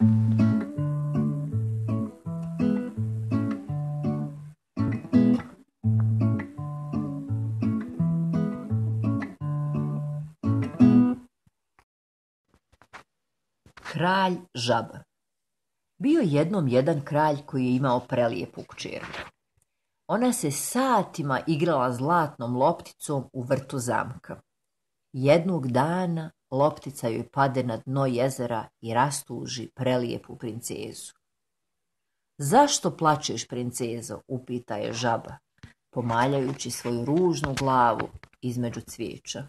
Kralj žaba. Bio jednom jedan kralj koji je imao prelijepu kćerku. Ona se satima igrala zlatnom lopticom u vrtu zamka. Jednog dana loptica joj pade na dno jezera i rastuži prelijepu princezu. Zašto plačeš, princezo? Upita je žaba, pomaljajući svoju ružnu glavu između cvijeća.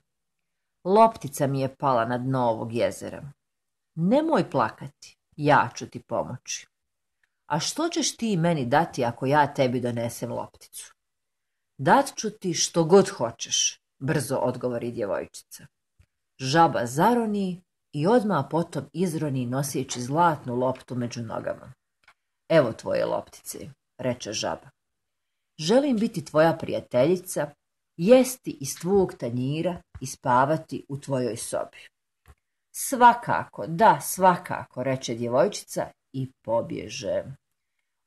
Loptica mi je pala na dno ovog jezera. Nemoj plakati, ja ću ti pomoći. A što ćeš ti meni dati ako ja tebi donesem lopticu? Dat ću ti što god hoćeš, brzo odgovori djevojčica. Žaba zaroni i odmah potom izroni noseći zlatnu loptu među nogama. Evo tvoje loptice, reče žaba. Želim biti tvoja prijateljica, jesti iz tvog tanjira i spavati u tvojoj sobi. Svakako, da, svakako, reče djevojčica i pobježe.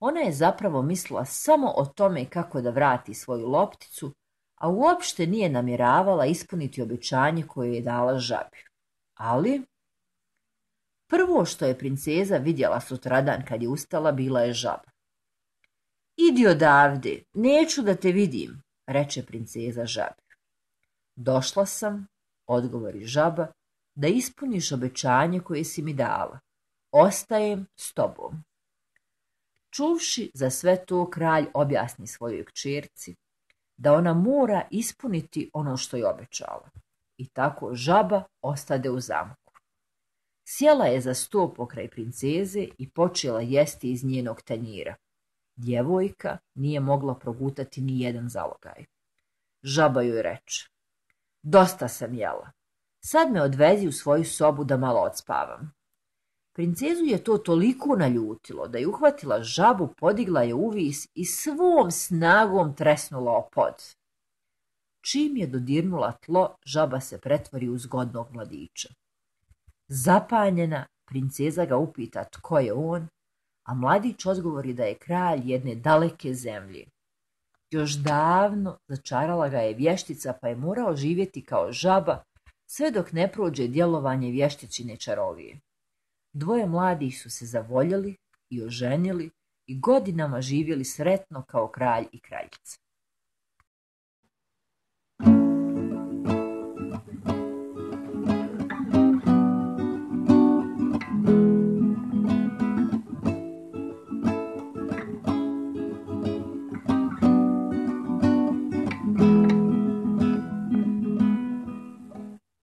Ona je zapravo mislila samo o tome kako da vrati svoju lopticu, a uopšte nije namjeravala ispuniti obećanje koje je dala žabi. Ali prvo što je princeza vidjela sutradan kad je ustala bila je žaba. Idi odavde, neću da te vidim, reče princeza žabi. Došla sam, odgovori žaba, da ispuniš obećanje koje si mi dala. Ostajem s tobom. Čuvši za sve to, kralj objasni svojoj kćerci da ona mora ispuniti ono što je obećala. I tako žaba ostade u zamku. Sjela je za sto pokraj princeze i počela jesti iz njenog tanjira. Djevojka nije mogla progutati ni jedan zalogaj. Žaba joj reče: dosta sam jela. Sad me odvezi u svoju sobu da malo odspavam. Princezu je to toliko naljutilo da je uhvatila žabu, podigla je uvis i svom snagom tresnula o pod. Čim je dodirnula tlo, žaba se pretvori u zgodnog mladića. Zapanjena, princeza ga upita tko je on, a mladić odgovori da je kralj jedne daleke zemlje. Još davno začarala ga je vještica, pa je morao živjeti kao žaba sve dok ne prođe djelovanje vještičine čarovije. Dvoje mladih su se zavoljeli i oženili i godinama živjeli sretno kao kralj i kraljica.